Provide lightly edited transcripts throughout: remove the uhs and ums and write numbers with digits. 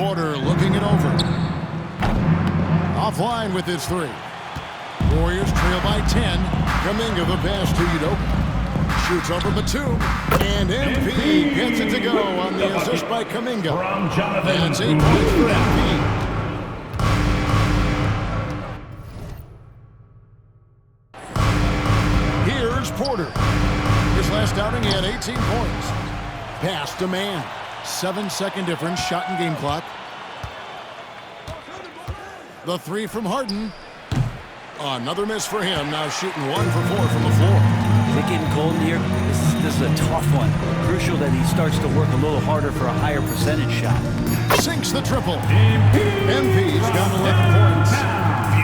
Porter looking it over. Offline with his three. Warriors trail by 10. Kuminga the pass to Udoka. Shoots over Batum. And MP gets it to go on the assist by Kuminga. That's 8 points for MP. Here's Porter. His last outing, he had 18 points. Pass to man. 7-second difference, shot and game clock. The three from Harden. Another miss for him. Now shooting 1 for 4 from the floor. Is it getting cold in here? This is a tough one. Crucial that he starts to work a little harder for a higher percentage shot. Sinks the triple. MP's got 11 points.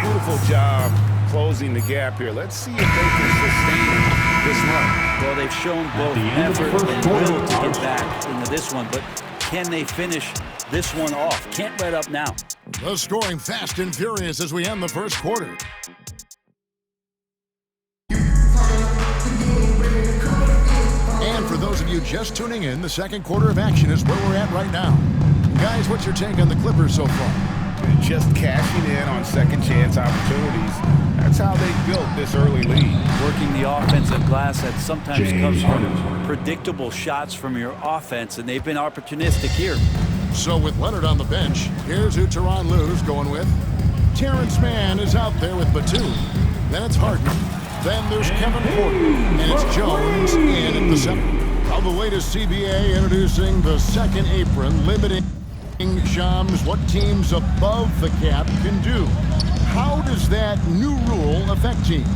Beautiful job closing the gap here. Let's see if they can sustain this run. Well, they've shown both effort and will to get back into this one, but can they finish this one off? Can't let up now. The scoring fast and furious as we end the first quarter. And for those of you just tuning in, the second quarter of action is where we're at right now. Guys, what's your take on the Clippers so far? Just cashing in on second chance opportunities. That's how they built this early lead. Working the offensive glass that sometimes comes from predictable shots from your offense, and they've been opportunistic here. So with Leonard on the bench, here's who Tyronn Lue's going with. Terrence Mann is out there with Batum. Then it's Harden. Then there's Kevin Porter. And it's Jones in at the 7. Now the latest CBA introducing the second apron, limiting Shams what teams above the cap can do. How does that new rule affect teams?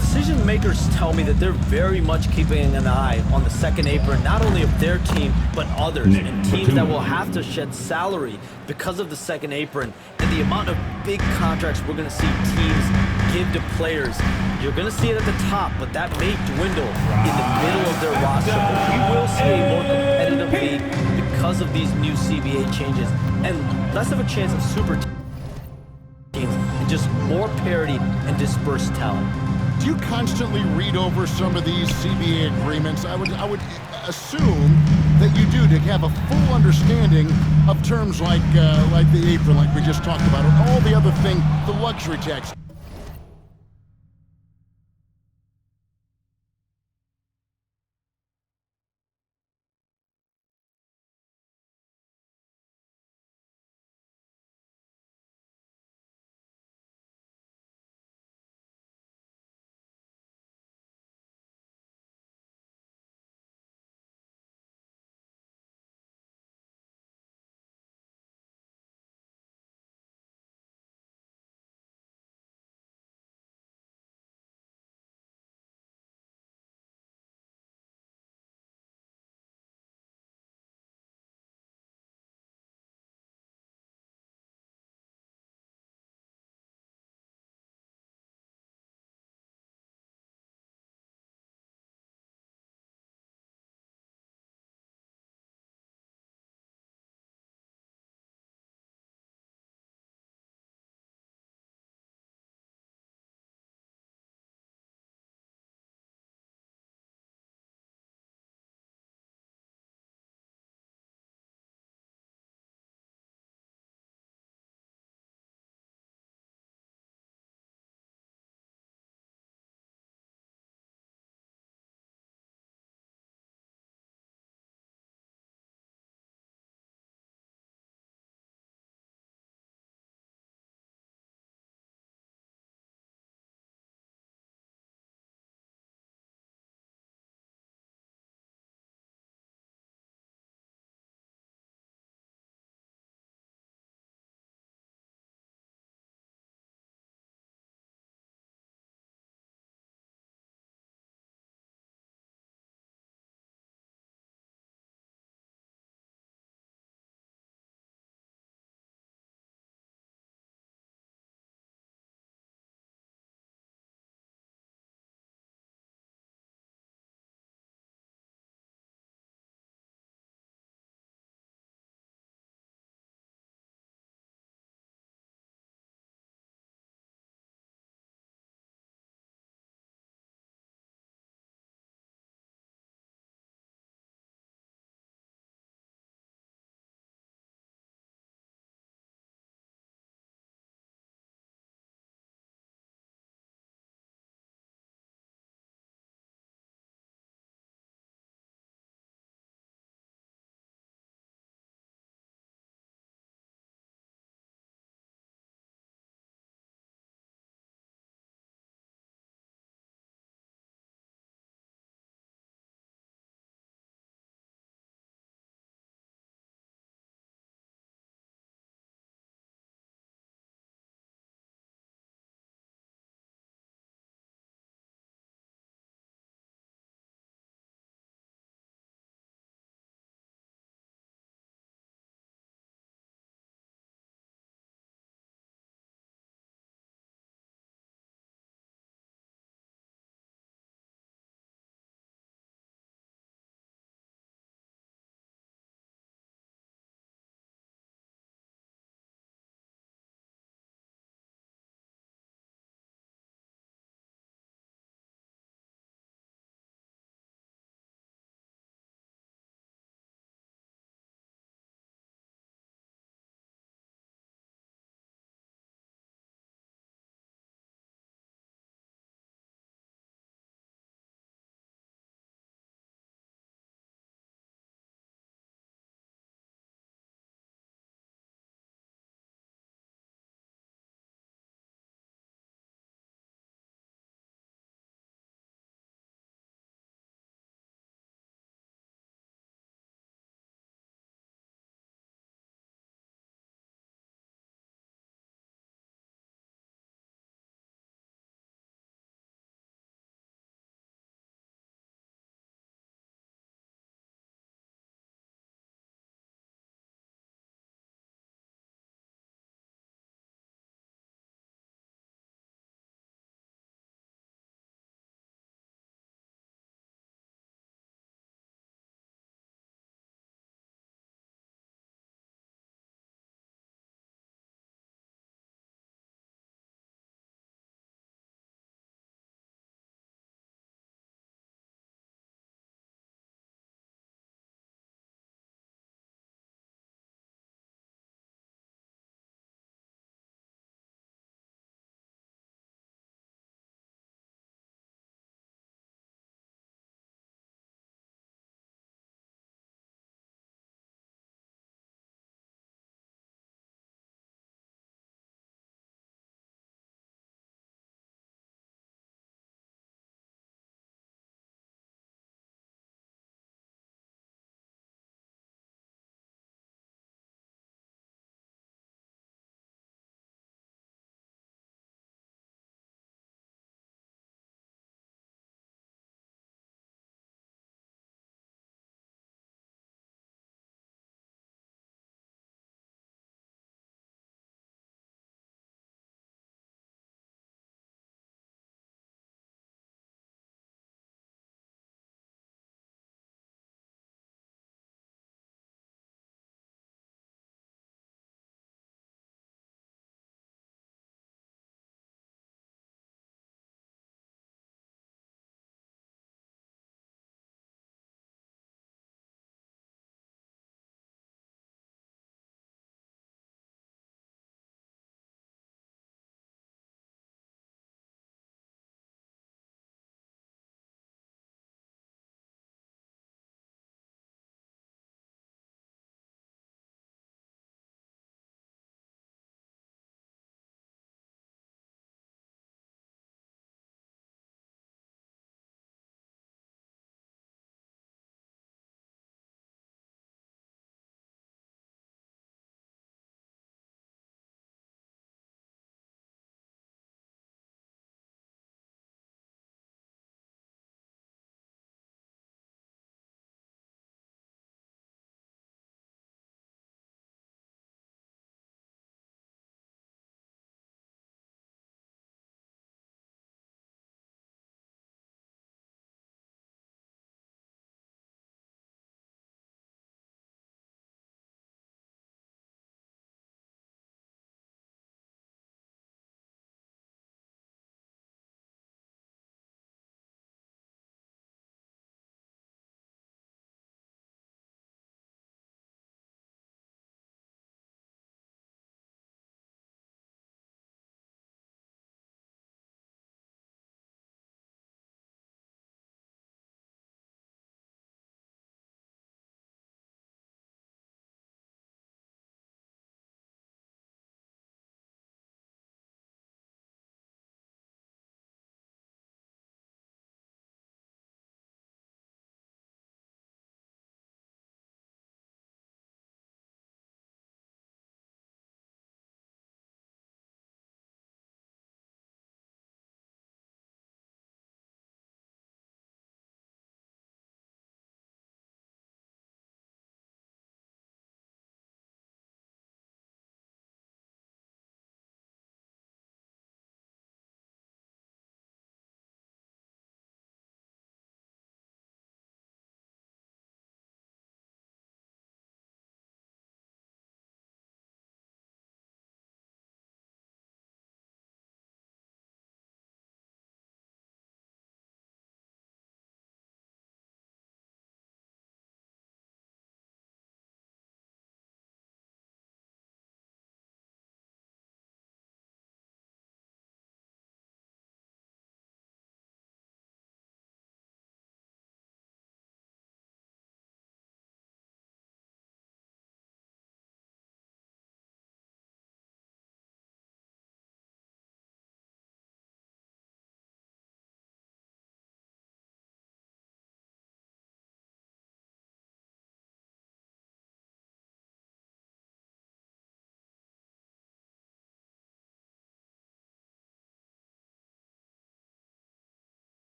Decision makers tell me that they're very much keeping an eye on the second apron, not only of their team, but others, and teams that will have to shed salary because of the second apron and the amount of big contracts we're going to see teams give to players. You're going to see it at the top, but that may dwindle in the middle of their roster. But we will see a more competitive league because of these new CBA changes and less of a chance of super teams and just more parity and dispersed talent. Do you constantly read over some of these CBA agreements? I would assume that you do to have a full understanding of terms like the apron, like we just talked about, or all the other things, the luxury tax.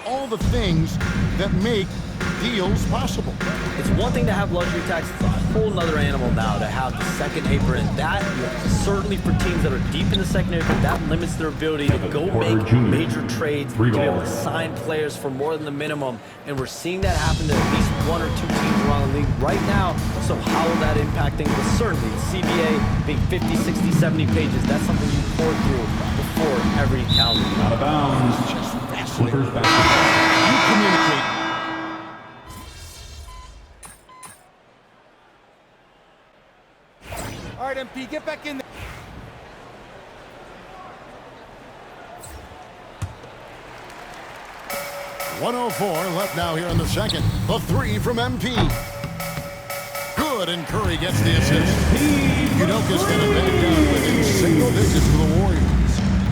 all the things that make deals possible. It's one thing to have luxury tax. It's a whole nother animal now to have the second apron. And that, certainly for teams that are deep in the second apron, that limits their ability to go make major trades, to be able to sign players for more than the minimum. And we're seeing that happen to at least one or two teams around the league right now. So how will that impacting? Well, certainly the CBA being 50, 60, 70 pages, that's something you pour through before every calendar. Out of bounds. Just Clippers fascinating. basketball. You communicate. All right, MP, get back in there. .104 left now here in the second. The three from MP. Good, and Curry gets the assist. Udoka's going to back down within single digits for the Warriors.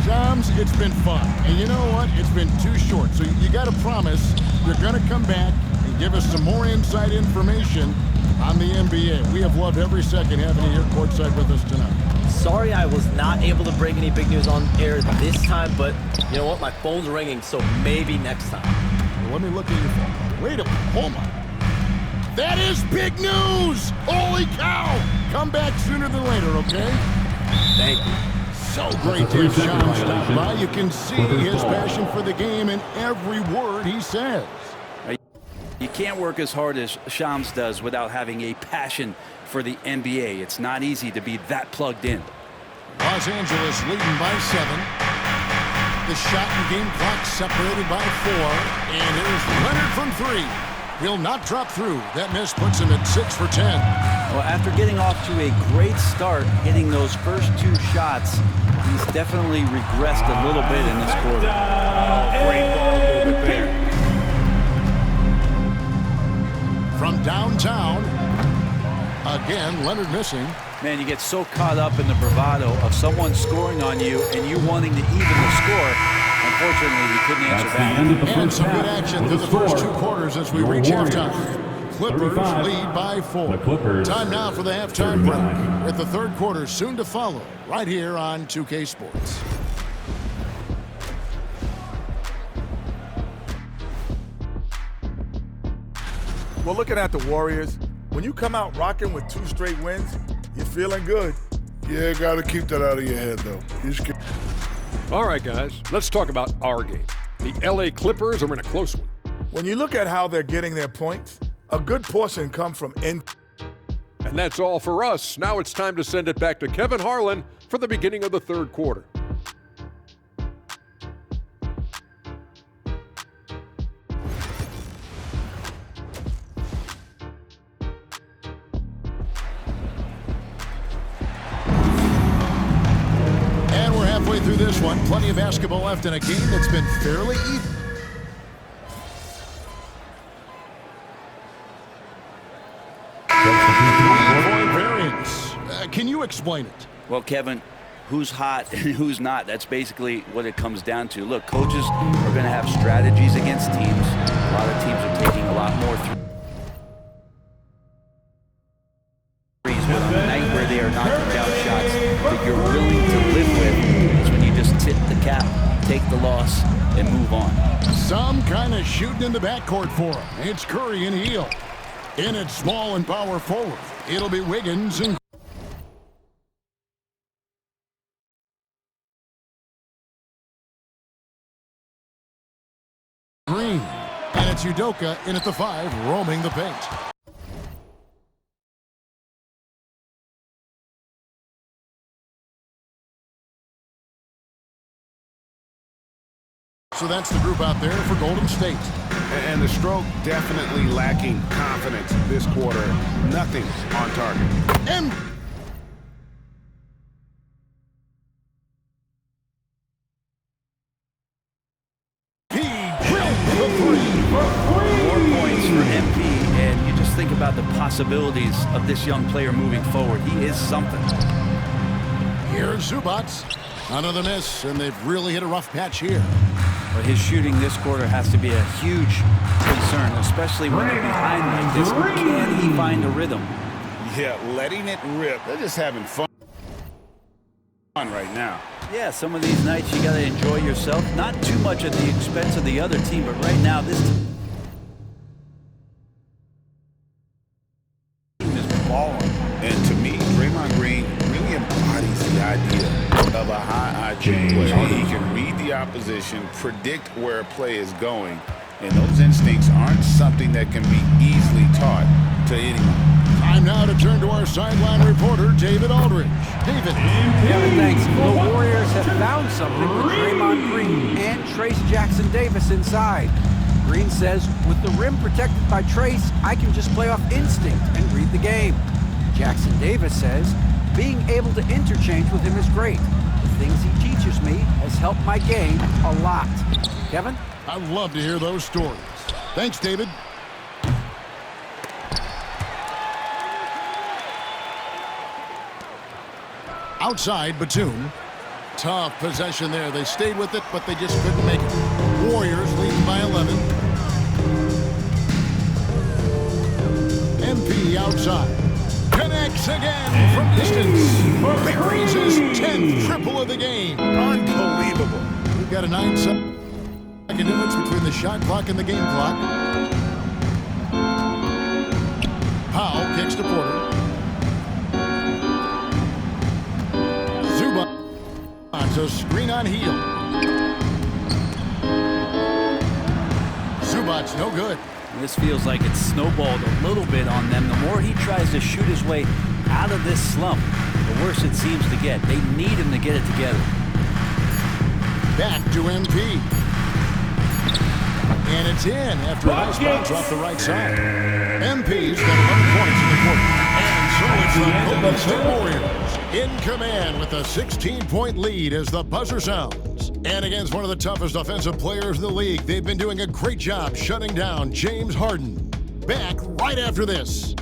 Shams, it's been fun. And you know what? It's been too short. So you got to promise you're going to come back and give us some more inside information on the NBA. We have loved every second having you here courtside with us tonight. Sorry I was not able to break any big news on air this time, but you know what? My phone's ringing, so maybe next time. Well, let me look at your phone. Wait a minute. Hold on. That is big news! Holy cow! Come back sooner than later, okay? Thank you. So great to have Sean stop by. You can see his passion for the game in every word he says. You can't work as hard as Shams does without having a passion for the NBA. It's not easy to be that plugged in. Los Angeles leading by 7. The shot and game clock separated by 4. And here's Leonard from 3. He'll not drop through. That miss puts him at 6 for 10. Well, after getting off to a great start, hitting those first 2 shots, he's definitely regressed a little bit in this quarter. Great ball movement there. From downtown, again, Leonard missing. Man, you get so caught up in the bravado of someone scoring on you and you wanting to even the score. Unfortunately, he couldn't answer That's the back. end of the And first some good half. action With through the the first 2 score, quarters as we your reach Warriors, halftime. Clippers 35. lead by 4. The Clippers, Time now for the halftime 39. break. With the third quarter soon to follow, right here on 2K Sports. Well, looking at the Warriors, when you come out rocking with 2 straight wins, you're feeling good. Yeah, got to keep that out of your head, though. You just can't. All right, guys, let's talk about our game. The LA Clippers are in a close one. When you look at how they're getting their points, a good portion come from in. And that's all for us. Now it's time to send it back to Kevin Harlan for the beginning of the third quarter. And we're halfway through this one. Plenty of basketball left in a game that's been fairly even. Three-point variance. Can you explain it? Well, Kevin, who's hot and who's not? That's basically what it comes down to. Look, coaches are going to have strategies against teams. A lot of teams are taking a lot more threes, but on the night where they are knocking down shots that you're willing to live with is when you just tip the cap, take the loss, and move on. Some kind of shooting in the backcourt for him. It's Curry and Hill. In at small and power forward, it'll be Wiggins and Green. And it's Udoka in at the 5, roaming the paint. So that's the group out there for Golden State. And the stroke definitely lacking confidence this quarter. Nothing on target. And he drilled the 3. More points for MP, and you just think about the possibilities of this young player moving forward. He is something. Here's Zubats. Another miss, and they've really hit a rough patch here. But his shooting this quarter has to be a huge concern, especially when they're behind like this. Can he find a rhythm? Yeah, letting it rip. They're just having fun. on right now. Yeah, some of these nights you got to enjoy yourself. Not too much at the expense of the other team, but right now this team is balling. And to me, Draymond Green really embodies the idea of a high IQ player. He can read the opposition, predict where a play is going, and those instincts aren't something that can be easily taught to anyone. Time now to turn to our sideline reporter, David Aldridge. David. Kevin, thanks. The Warriors have found something with Draymond Green and Trace Jackson-Davis inside. Green says, with the rim protected by Trace, I can just play off instinct and read the game. Jackson-Davis says, being able to interchange with him is great. The things he teaches me has helped my game a lot. Kevin? I'd love to hear those stories. Thanks, David. Outside, Batum. Tough possession there. They stayed with it, but they just couldn't make it. Warriors leading by 11. MP outside. Connects again from distance. Buries his 10th triple of the game. Unbelievable. We've got a 9-second difference between the shot clock and the game clock. Powell kicks to Porter. A screen on heel. Zubac's no good. This feels like it's snowballed a little bit on them. The more he tries to shoot his way out of this slump, the worse it seems to get. They need him to get it together. Back to MP. And it's in after a nice bounce off the right side. MP's got 11 points in the quarter. And so it's the Golden State Warriors in command with a 16-point lead as the buzzer sounds. And against one of the toughest offensive players in the league, they've been doing a great job shutting down James Harden. Back right after this.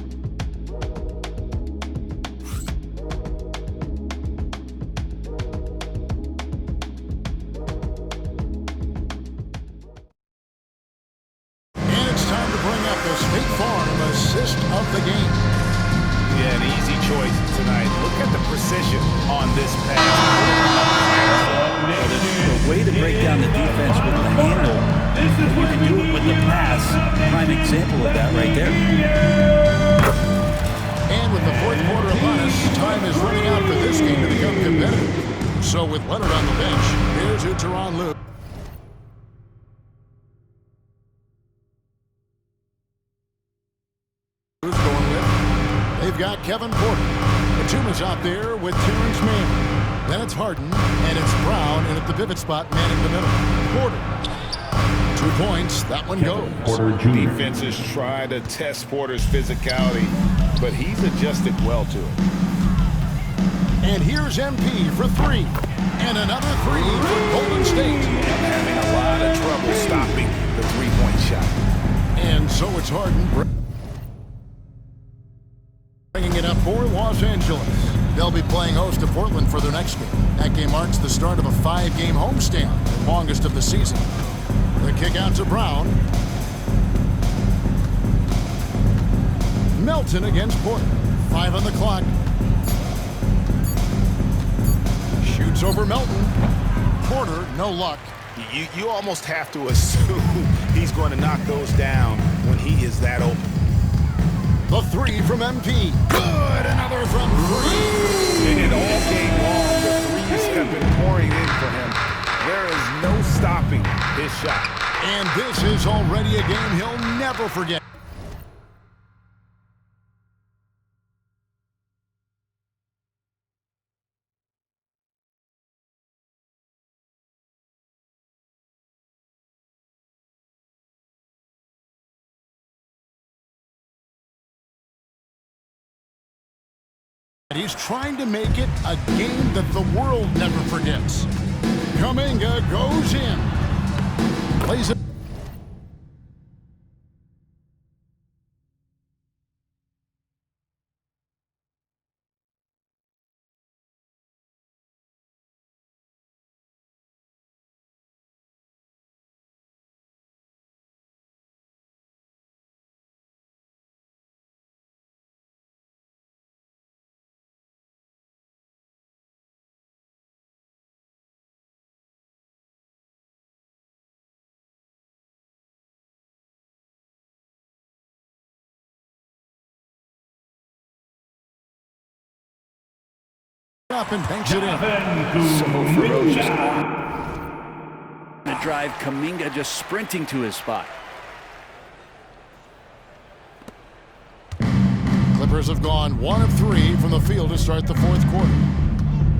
And it's time to bring up the State Farm assist of the game. Yeah, an easy choice tonight. Look at the precision on this pass. The way to break down the defense with the handle, you can do it with the pass. Prime example of that right there. And with the fourth quarter upon us, time is running out for this game to become competitive. So with Leonard on the bench, here's who Tyronn Lue. They've got Kevin Porter. Batum's out there with Terrence Mann. Then it's Harden, and it's Brown, and at the pivot spot, manning the middle. Porter. 2 points. That one goes. Defenses try to test Porter's physicality, but he's adjusted well to it. And here's MP for three. And another three for Golden State. Having a lot of trouble stopping the three-point shot. And so it's Harden bringing it up for Los Angeles. They'll be playing host to Portland for their next game. That game marks the start of a 5-game homestand, the longest of the season. The kick out to Brown. Melton against Porter. 5 on the clock. Shoots over Melton. Porter, no luck. You almost have to assume he's going to knock those down when he is that open. The three from MP. Good. Another from three. And all game long, the threes have been pouring in for him. There is no stopping his shot. And this is already a game he'll never forget. He's trying to make it a game that the world never forgets. Kuminga goes in. Plays it. up and banks it in. So ferocious. The drive, Kuminga just sprinting to his spot. Clippers have gone 1 of 3 from the field to start the fourth quarter.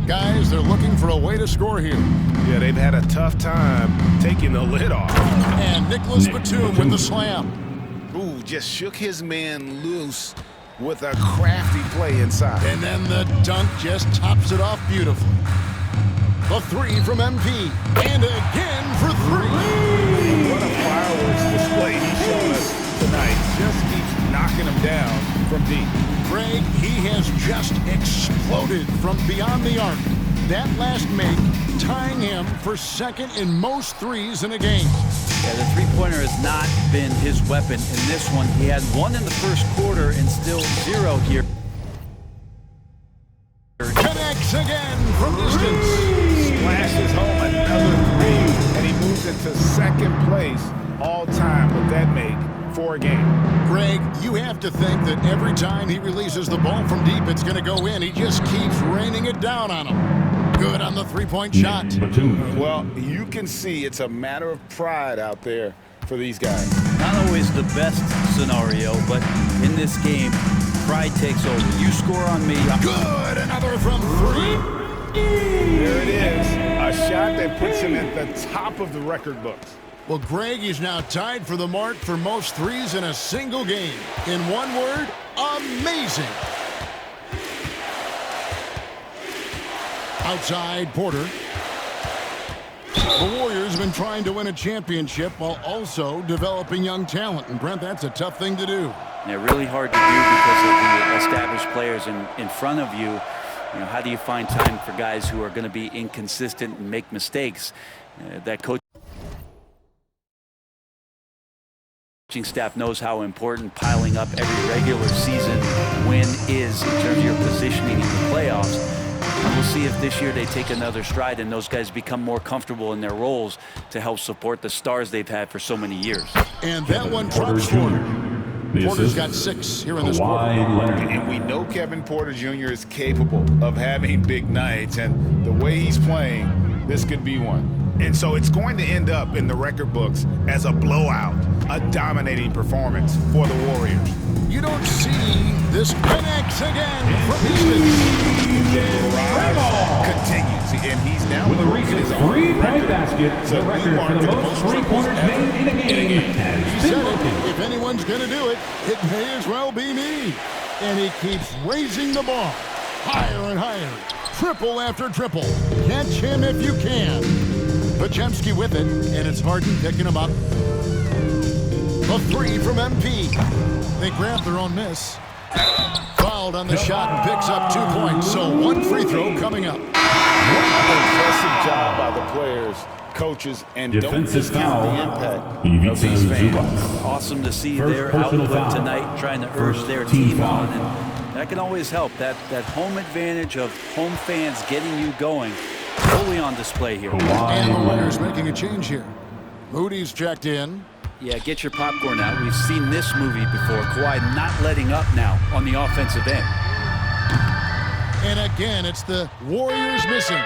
Guys, they're looking for a way to score here. Yeah, they've had a tough time taking the lid off. And Nicholas Batum with the slam. Ooh, just shook his man loose with a crafty play inside. And then the dunk just tops it off beautifully. The 3 from MP. And again for 3. What a fireworks display he's shown us tonight. Just keeps knocking him down from deep. Greg, he has just exploded from beyond the arc. That last make tying him for second in most threes in a game. Yeah, the three-pointer has not been his weapon in this one. He had 1 in the first quarter and still 0 here. Connects again from distance. Splashes home another 3, and he moves into second place all time with that make for a game. Greg, you have to think that every time he releases the ball from deep, it's going to go in. He just keeps raining it down on him. Good on the three-point shot. Well, you can see it's a matter of pride out there for these guys. Not always the best scenario, but in this game, pride takes over. You score on me. Good, another from 3. There it is, a shot that puts him at the top of the record books. Well, Greg is now tied for the mark for most threes in a single game. In one word, amazing. Outside, Porter. The Warriors have been trying to win a championship while also developing young talent. And, Brent, that's a tough thing to do. Yeah, really hard to do because of the established players in front of you. You know, how do you find time for guys who are going to be inconsistent and make mistakes? That coaching staff knows how important piling up every regular season win is in terms of your positioning in the playoffs. And we'll see if this year they take another stride and those guys become more comfortable in their roles to help support the stars they've had for so many years. And that one drops Porter. Porter's got 6 here in this quarter. And we know Kevin Porter Jr. is capable of having big nights, and the way he's playing, this could be one. And so it's going to end up in the record books as a blowout, a dominating performance for the Warriors. You don't see this connects again from distance. Continues, and he's now with a recent three-point basket, the record for the most three-pointers made in a game has been broken. If anyone's going to do it, it may as well be me. And he keeps raising the bar higher and higher. Triple after triple. Catch him if you can. Podziemski with it, and it's Harden picking him up. A 3 from MP. They grab their own miss. Fouled on the shot and picks up 2 points. So 1 free throw coming up. Impressive job by the players, coaches, and don't discount the impact of these fans. Awesome to see their output tonight, trying to urge their team on. And that can always help. That home advantage of home fans getting you going, fully on display here. And the Warriors making a change here. Moody's checked in. Yeah, get your popcorn out. We've seen this movie before. Kawhi not letting up now on the offensive end. And again, it's the Warriors missing.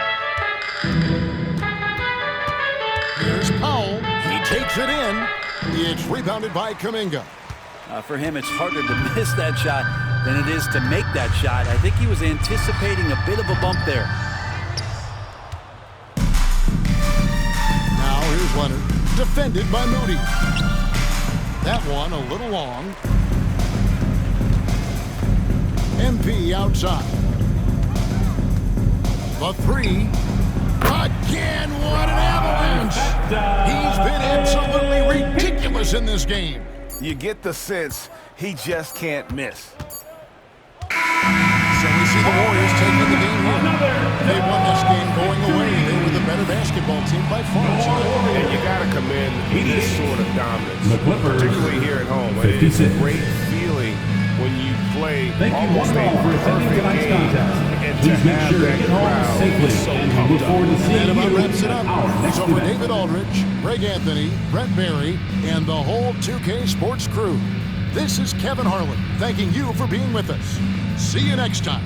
Here's Powell. He takes it in. It's rebounded by Kuminga. For him, it's harder to miss that shot than it is to make that shot. I think he was anticipating a bit of a bump there. Now here's Leonard. Defended by Moody. That one a little long. MP outside. The 3. Again, what an avalanche! He's been absolutely ridiculous in this game. You get the sense he just can't miss. So we see the Warriors taking the game here. They won this game going away. They were the better basketball team by far. And you got to commend this sort of dominance, particularly here at home. It's a great feeling when you play almost a perfect game and to have that crowd so pumped up. That about wraps it up. So for David Aldridge, Greg Anthony, Brent Barry, and the whole 2K Sports crew, this is Kevin Harlan thanking you for being with us. See you next time.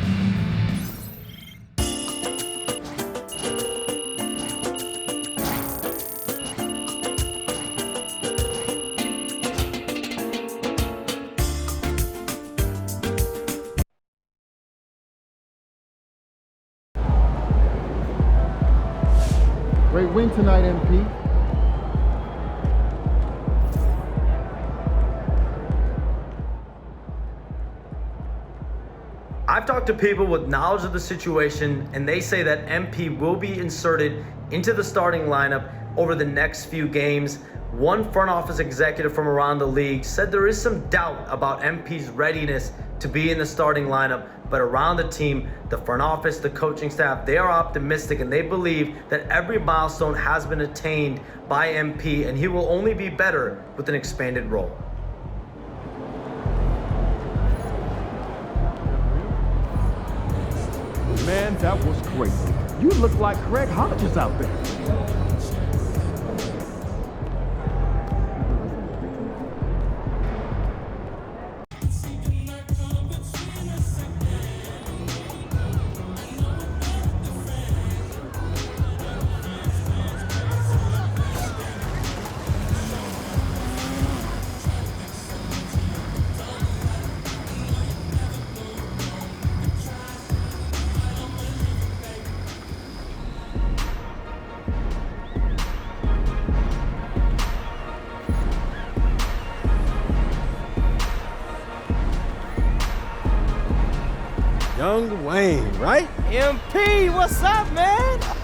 win tonight, MP. I've talked to people with knowledge of the situation, and they say that MP will be inserted into the starting lineup over the next few games. One front office executive from around the league said there is some doubt about MP's readiness to be in the starting lineup, but around the team, the front office, the coaching staff, they are optimistic and they believe that every milestone has been attained by MP, and he will only be better with an expanded role. Man, that was crazy. You look like Craig Hodges out there. Young Wayne, right? MP, what's up, man?